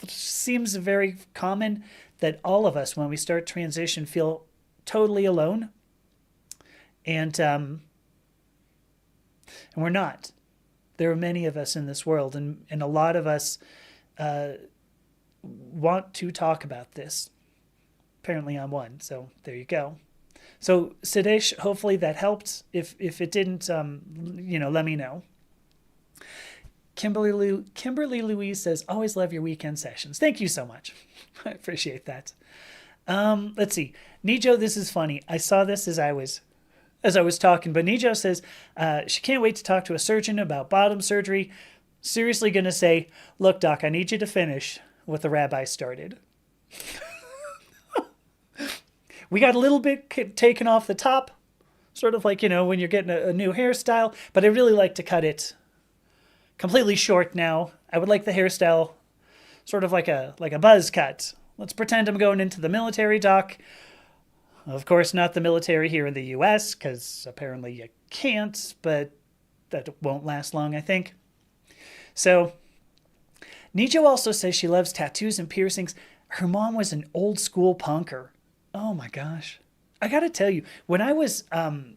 [SPEAKER 1] seems very common that all of us, when we start transition, feel totally alone, and we're not. There are many of us in this world, and a lot of us want to talk about this. Apparently I'm one, so there you go. So Sadesh, hopefully that helped. If it didn't, let me know. Kimberly Louise says, always love your weekend sessions. Thank you so much. I appreciate that. Let's see. Nijo, this is funny. I saw this as I was talking, but Nijo says she can't wait to talk to a surgeon about bottom surgery. Seriously going to say, look, doc, I need you to finish what the rabbi started. We got a little bit taken off the top, sort of like, when you're getting a new hairstyle, but I really like to cut it completely short now. I would like the hairstyle sort of like a buzz cut. Let's pretend I'm going into the military, doc. Of course, not the military here in the U.S., because apparently you can't, but that won't last long, I think. So, Nijo also says she loves tattoos and piercings. Her mom was an old school punker. Oh my gosh. I gotta tell you, when I was in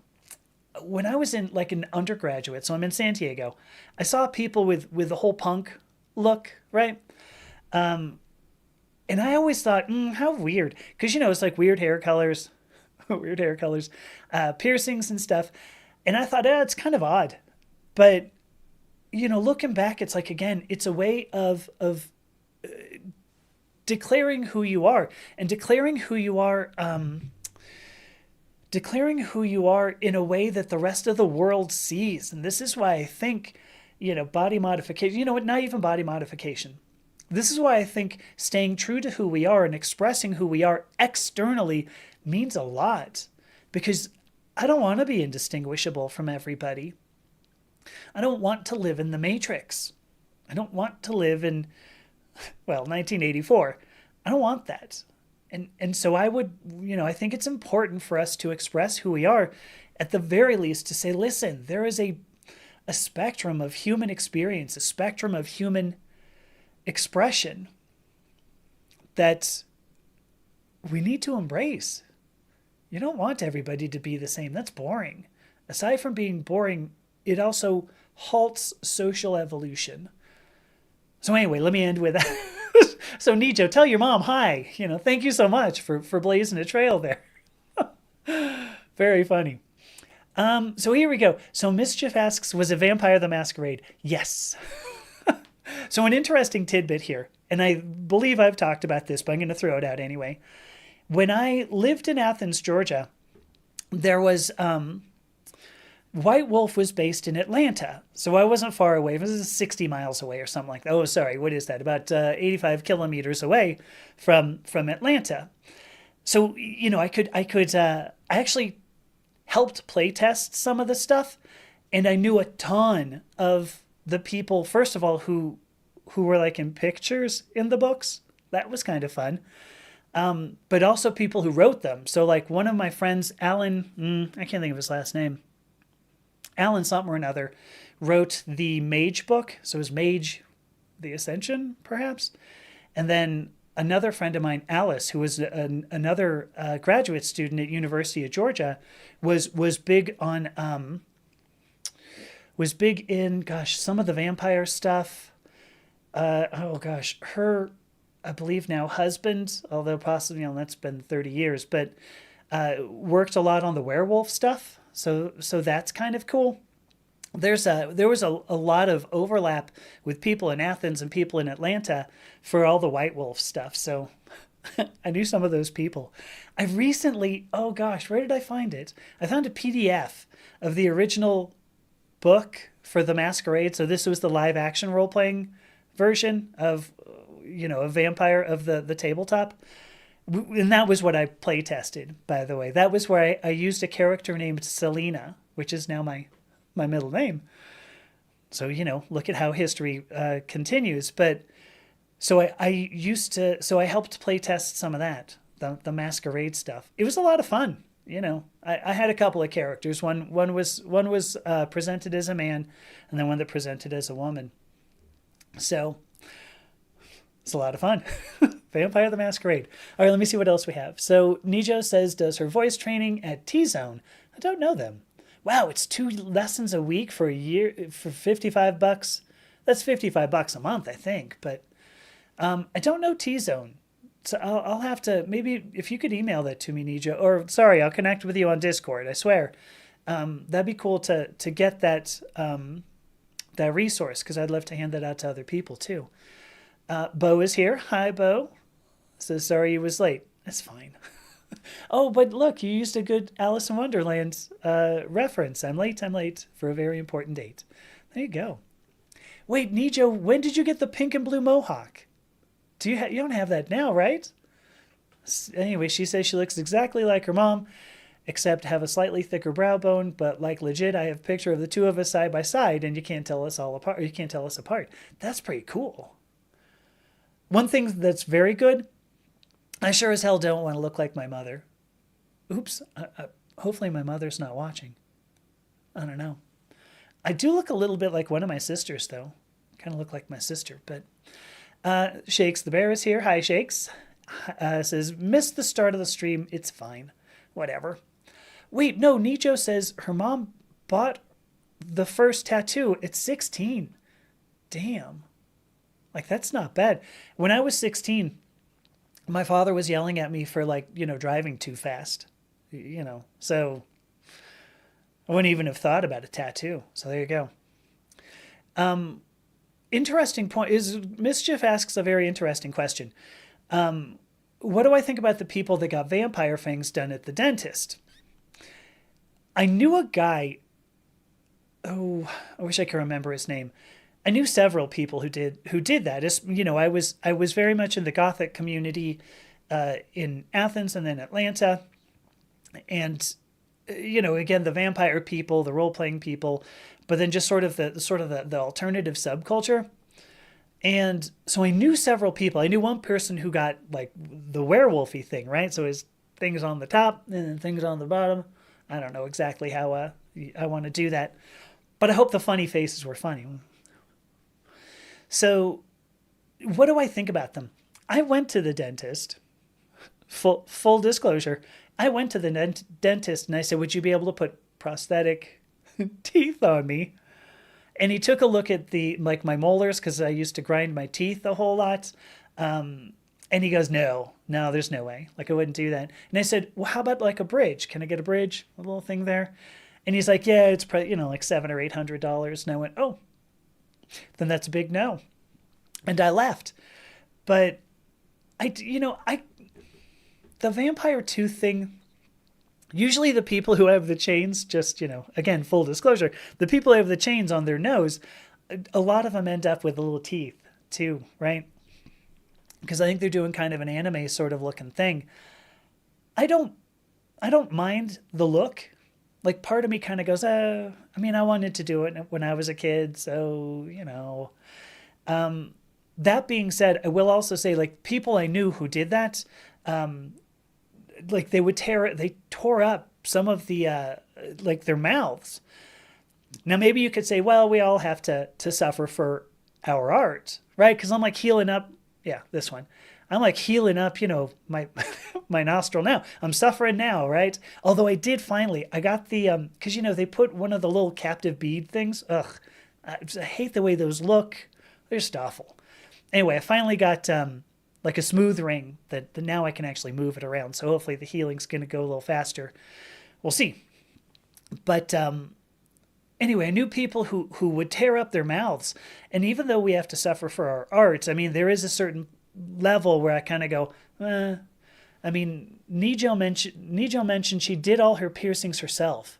[SPEAKER 1] like an undergraduate, so I'm in San Diego, I saw people with the whole punk look, right? And I always thought, how weird. Because, it's like weird hair colors, piercings and stuff. And I thought, it's kind of odd. But looking back, it's like, again, it's a way of declaring who you are, and declaring who you are in a way that the rest of the world sees. And this is why I think, body modification, not even body modification. This is why I think staying true to who we are and expressing who we are externally means a lot, because I don't want to be indistinguishable from everybody. I don't want to live in the Matrix. I don't want to live in, 1984. I don't want that. And so I would, I think it's important for us to express who we are, at the very least, to say, listen, there is a spectrum of human experience, a spectrum of human expression that we need to embrace. You don't want everybody to be the same. That's boring. Aside from being boring, it also halts social evolution. So anyway, let me end with that. So Nijo, tell your mom hi. Thank you so much for blazing a trail there. Very funny. So here we go. So Mischief asks, was it Vampire the Masquerade? Yes. So an interesting tidbit here, and I believe I've talked about this, but I'm going to throw it out anyway. When I lived in Athens, Georgia, there was White Wolf was based in Atlanta, so I wasn't far away. It was 60 miles away or something like that. Oh, sorry, what is that? About 85 kilometers away from Atlanta. So I actually helped play test some of the stuff, and I knew a ton of the people. First of all, who were like in pictures in the books. That was kind of fun. But also people who wrote them. So like one of my friends, Alan, I can't think of his last name. Alan something or another, wrote the Mage book. So it was Mage, the Ascension, perhaps. And then another friend of mine, Alice, who was another graduate student at University of Georgia, was big on was big in some of the vampire stuff. Her, I believe now husband, although possibly that's been 30 years, but worked a lot on the werewolf stuff. So that's kind of cool. There was a lot of overlap with people in Athens and people in Atlanta for all the White Wolf stuff. So I knew some of those people. I recently, where did I find it? I found a PDF of the original book for The Masquerade. So this was the live action role playing version of, a vampire of the tabletop. And that was what I play tested, by the way. That was where I used a character named Selena, which is now my middle name. So, look at how history continues. But so I helped play test some of that, the Masquerade stuff. It was a lot of fun. I had a couple of characters. One was presented as a man, and then one that presented as a woman. So it's a lot of fun. Vampire the Masquerade. All right, let me see what else we have. So Nijo says, does her voice training at T-Zone? I don't know them. Wow, it's 2 lessons a week for a year for $55. That's $55 a month, I think. But I don't know T-Zone. So I'll have to, maybe if you could email that to me, Nijo, or sorry, I'll connect with you on Discord, I swear. That'd be cool to get that resource, because I'd love to hand that out to other people too. Bo is here. Hi, Bo. So sorry you was late. That's fine. Oh, but look, you used a good Alice in Wonderland reference. I'm late for a very important date. There you go. Wait, Nijo, when did you get the pink and blue mohawk? You don't have that now, right? Anyway, she says she looks exactly like her mom, except have a slightly thicker brow bone, but like legit, I have a picture of the two of us side by side, and you can't tell us apart. That's pretty cool. One thing that's very good, I sure as hell don't want to look like my mother. Oops. Hopefully my mother's not watching. I don't know. I do look a little bit like one of my sisters, though. Kind of look like my sister, but... Shakes the Bear is here. Hi, Shakes. Says, missed the start of the stream. It's fine. Whatever. Wait, no, Nijo says her mom bought the first tattoo at 16. Damn. Like, that's not bad. When I was 16, my father was yelling at me for, driving too fast. So I wouldn't even have thought about a tattoo. So there you go. Interesting point is Mischief asks a very interesting question. What do I think about the people that got vampire fangs done at the dentist? I knew a guy. Oh, I wish I could remember his name. I knew several people who did that. I was very much in the Gothic community in Athens and then Atlanta, and again the vampire people, the role playing people, but then just sort of the alternative subculture. And so I knew several people. I knew one person who got like the werewolfy thing, right? So his things on the top and then things on the bottom. I don't know exactly how I want to do that, but I hope the funny faces were funny. So, what do I think about them? I went to the dentist. Full disclosure, I went to the dentist and I said, "Would you be able to put prosthetic teeth on me?" And he took a look at the like my molars because I used to grind my teeth a whole lot. And he goes, "No, no, there's no way. Like I wouldn't do that." And I said, "Well, how about like a bridge? Can I get a bridge? A little thing there?" And he's like, "Yeah, it's probably like $700 or $800." And I went, "Oh, then that's a big no." And I left. But I the vampire tooth thing. Usually the people who have the chains, just again, full disclosure, the people who have the chains on their nose, a lot of them end up with little teeth too, right? Because I think they're doing kind of an anime sort of looking thing. I don't I don't mind the look. Like part of me kind of goes, I mean, I wanted to do it when I was a kid, so. That being said, I will also say like people I knew who did that, like they tore up some of the like their mouths. Now maybe you could say, well, we all have to suffer for our art, right? Because I'm like healing up, yeah, this one. I'm like healing up, my my nostril now. I'm suffering now, right? Although I got the because they put one of the little captive bead things. Ugh, I hate the way those look. They're just awful. Anyway, I finally got like a smooth ring that now I can actually move it around. So hopefully the healing's going to go a little faster. We'll see. But anyway, I knew people who would tear up their mouths. And even though we have to suffer for our art, I mean, there is a certain level where I kind of go, I mean, Nijo mentioned she did all her piercings herself.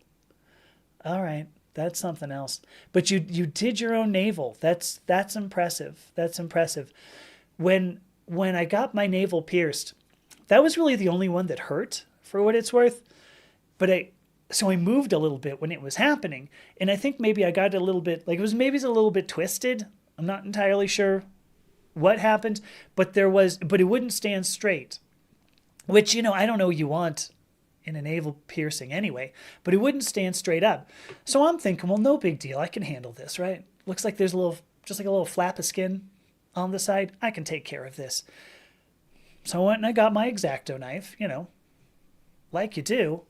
[SPEAKER 1] All right, that's something else. But you did your own navel. That's impressive. That's impressive. When I got my navel pierced, that was really the only one that hurt for what it's worth. But I moved a little bit when it was happening, and I think maybe I got a little bit like it's a little bit twisted. I'm not entirely sure what happened, but it wouldn't stand straight, which I don't know you want in a navel piercing anyway, but it wouldn't stand straight up. So I'm thinking, well, no big deal. I can handle this, right? Looks like there's just like a little flap of skin on the side. I can take care of this. So I went and I got my X-Acto knife, like you do.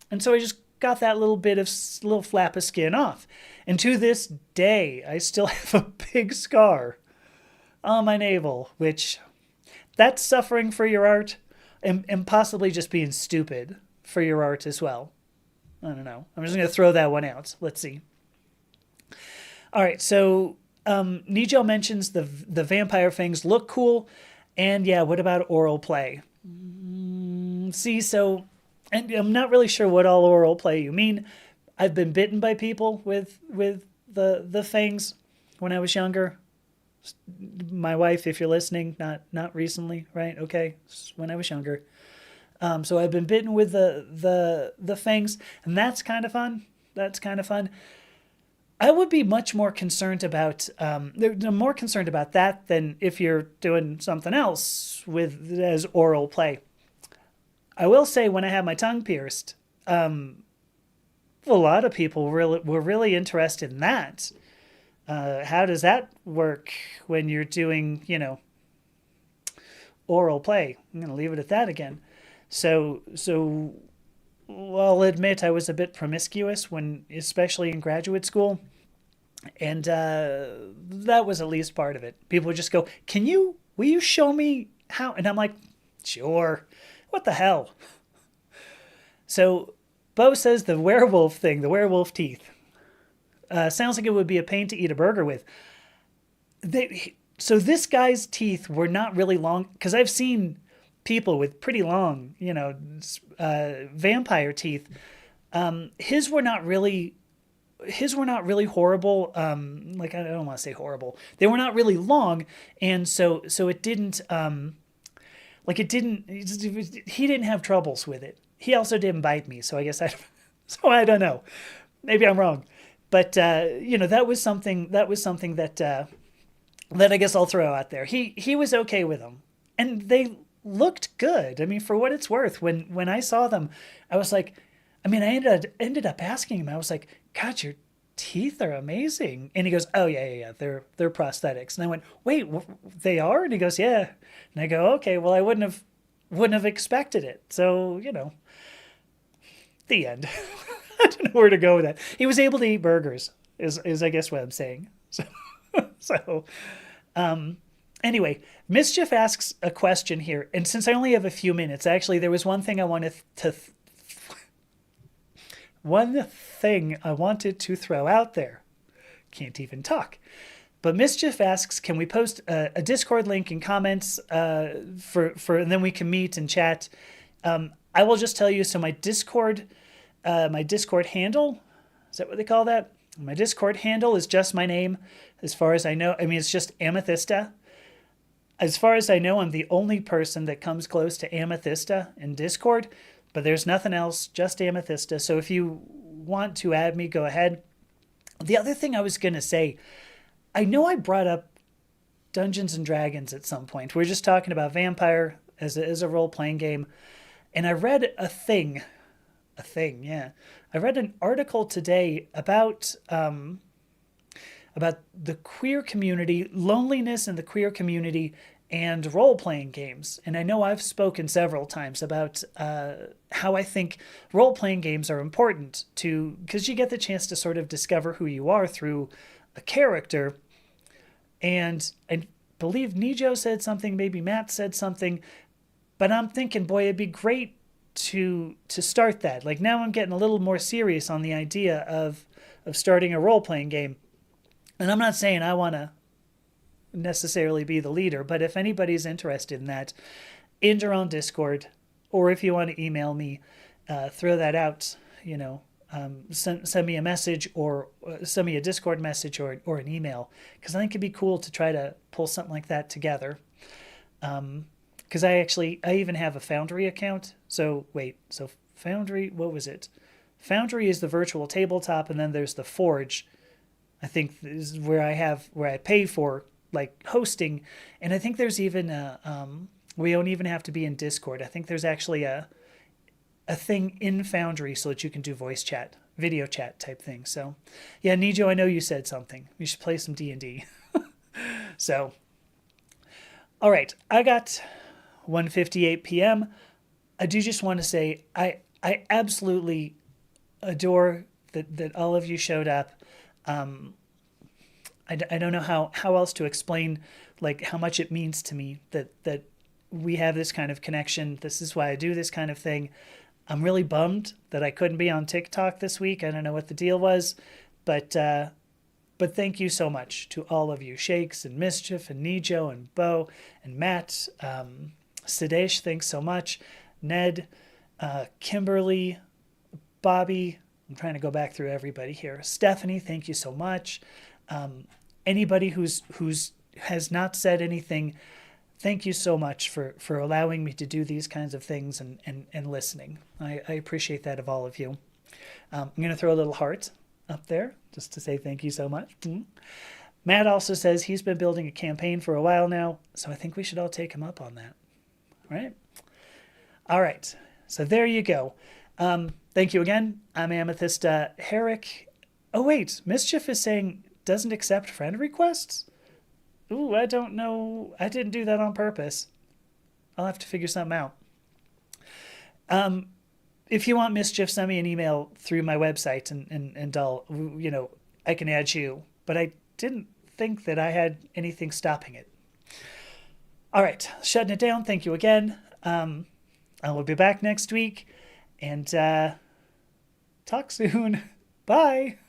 [SPEAKER 1] And so I just got that little flap of skin off. And to this day, I still have a big scar on my navel, which that's suffering for your art and possibly just being stupid for your art as well. I don't know. I'm just going to throw that one out. Let's see. All right, so Nigel mentions the vampire fangs look cool. And yeah, what about oral play? See, so, and I'm not really sure what all oral play you mean. I've been bitten by people with the fangs when I was younger. My wife, if you're listening, not recently, right? Okay, when I was younger. So I've been bitten with the fangs, and that's kind of fun. That's kind of fun. I would be much more concerned about more concerned about that than if you're doing something else as oral play. I will say when I had my tongue pierced, a lot of people were really interested in that. How does that work when you're doing, oral play? I'm going to leave it at that again. So I'll admit I was a bit promiscuous especially in graduate school. And that was at least part of it. People would just go, will you show me how? And I'm like, sure. What the hell? So Bo says the werewolf thing, the werewolf teeth. Sounds like it would be a pain to eat a burger with. So this guy's teeth were not really long, because I've seen people with pretty long, vampire teeth. His were not really horrible. Like, I don't want to say horrible. They were not really long, and so it didn't like it didn't. He didn't have troubles with it. He also didn't bite me, so I guess I don't know. Maybe I'm wrong, but that was something that I guess I'll throw out there. He was okay with them, and they looked good. I mean, for what it's worth, when I saw them, I was like, I mean, I ended up asking him. I was like, God, your teeth are amazing. And he goes, oh yeah. They're prosthetics. And I went, wait, they are? And he goes, yeah. And I go, okay, well, I wouldn't have expected it. So, the end. I don't know where to go with that. He was able to eat burgers is I guess what I'm saying. So, anyway, Mischief asks a question here. And since I only have a few minutes, actually, there was one thing I wanted to throw out there. Can't even talk. But Mischief asks, can we post a Discord link in comments and then we can meet and chat? I will just tell you, so my Discord handle, is that what they call that? My Discord handle is just my name, as far as I know. I mean, it's just Amethysta. As far as I know, I'm the only person that comes close to Amethysta in Discord, but there's nothing else, just Amethysta. So if you want to add me, go ahead. The other thing I was going to say, I know I brought up Dungeons and Dragons at some point. We're just talking about Vampire as a role-playing game. And I read yeah. I read an article today about the queer community, loneliness in the queer community, and role-playing games. And I know I've spoken several times about how I think role-playing games are important because you get the chance to sort of discover who you are through a character. And I believe Nijo said something, maybe Matt said something, but I'm thinking, boy, it'd be great to start that. Like, now I'm getting a little more serious on the idea of starting a role-playing game. And I'm not saying I want to necessarily be the leader, but if anybody's interested in that, in your own Discord, or if you want to email me, throw that out, send me a message, or send me a Discord message or an email, because I think it'd be cool to try to pull something like that together. Because I even have a Foundry account. So Foundry, what was it? Foundry is the virtual tabletop, and then there's the Forge. I think this is where I pay for like hosting, and I think there's even we don't even have to be in Discord. I think there's actually a thing in Foundry so that you can do voice chat, video chat type thing. So yeah, Nijo, I know you said something. We should play some D&D. So, all right, I got 1:58 p.m. I do just want to say I absolutely adore that all of you showed up. I don't know how else to explain like how much it means to me that we have this kind of connection. This is why I do this kind of thing. I'm really bummed that I couldn't be on TikTok this week. I don't know what the deal was, but thank you so much to all of you, Shakes and Mischief and Nijo and Bo and Matt, Sadesh, thanks so much, Ned, Kimberly, Bobby. I'm trying to go back through everybody here. Stephanie, thank you so much. Anybody who's has not said anything, thank you so much for allowing me to do these kinds of things and listening. I appreciate that of all of you. I'm going to throw a little heart up there just to say thank you so much. Matt also says he's been building a campaign for a while now, so I think we should all take him up on that. All right. So there you go. Thank you again. I'm Amethyst Herrick. Oh, wait. Mischief is saying doesn't accept friend requests? Ooh, I don't know. I didn't do that on purpose. I'll have to figure something out. If you want Mischief, send me an email through my website and I'll, I can add you. But I didn't think that I had anything stopping it. All right. Shutting it down. Thank you again. I will be back next week. And talk soon. Bye.